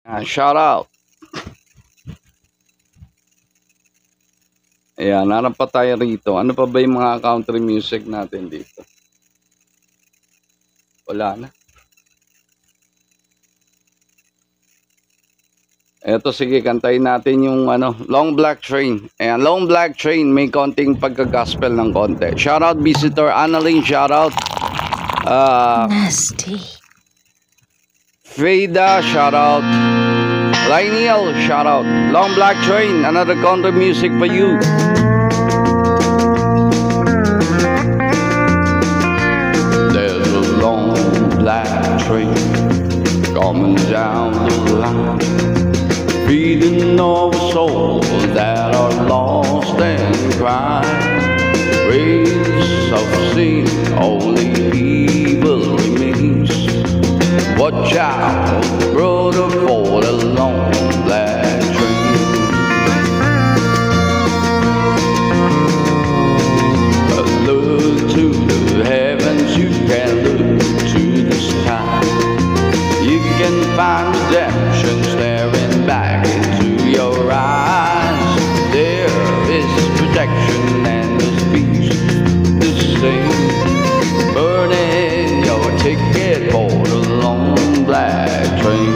Shout out. Ayan, hanap pa tayo rito. Ano pa ba yung mga country music natin dito? Wala na. Eto, sige, kantayin natin yung Long Black Train. Ayan, Long Black Train, may konting pagka-gospel ng konti. Shout out, Visitor Annalyn, shout out. Nasty. Freda, shout out. Lionel, shout out. Long Black Train, another country music for you. There's a long black train coming down the line, feeding all the souls that are lost and crying. Race of sin, only evil remains. Watch out, brother, for the long black train. Look to the heavens, you can look to the sky. You can find redemption staring back into your eyes. There is protection and there's peace the same. Burning your ticket for the long black train.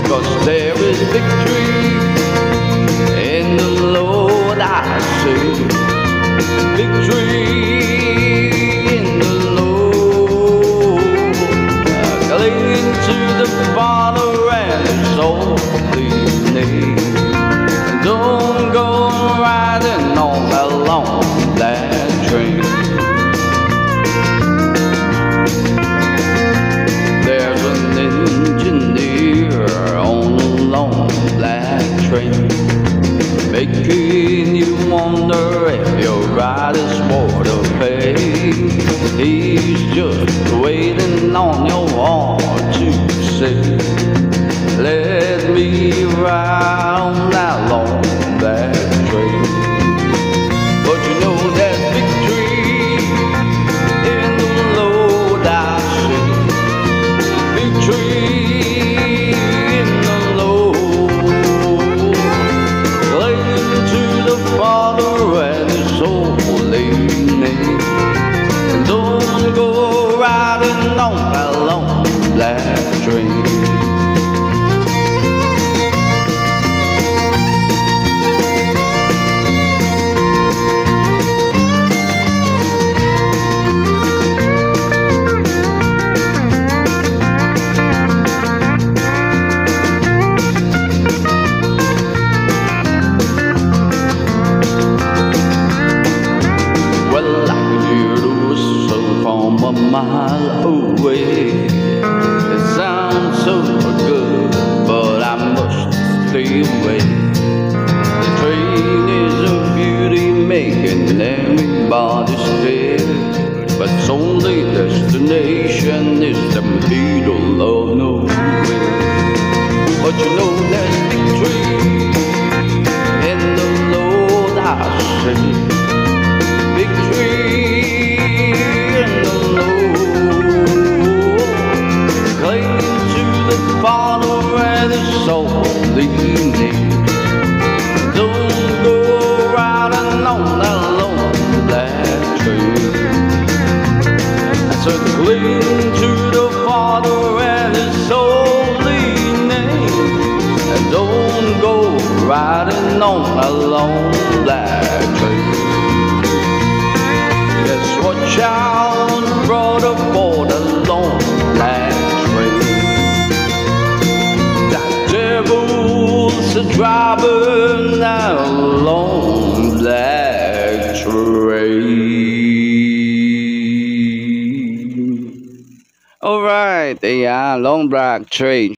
'Cause there is victory in the Lord, I say. Victory in the Lord. Cling to the Father and His holy name. Don't go riding on that long black train. There's an engineer on the long black train, making you wonder if your ride is for the pay. He's just waiting on your heart to say, let me ride on that long black train. But you know there's victory in the Lord, I say. Victory in the Lord. Cling to the Father and His holy name. And don't go riding on that long black train. Well, I can hear the whistle from a mile away. It sounds so good, but I must stay away. The train is a beauty, making everybody stare, but its only destination is the middle of nowhere. But you know there's victory in the Lord, I say. Victory in the Lord. Cling to the Father and His holy name. Don't go riding on that long black train. I said cling to the Father and His holy name. And don't go riding on that long black train. Watch out, brother, for the long black train. That devil's a driving that long black train. Alright, ayan, long black train.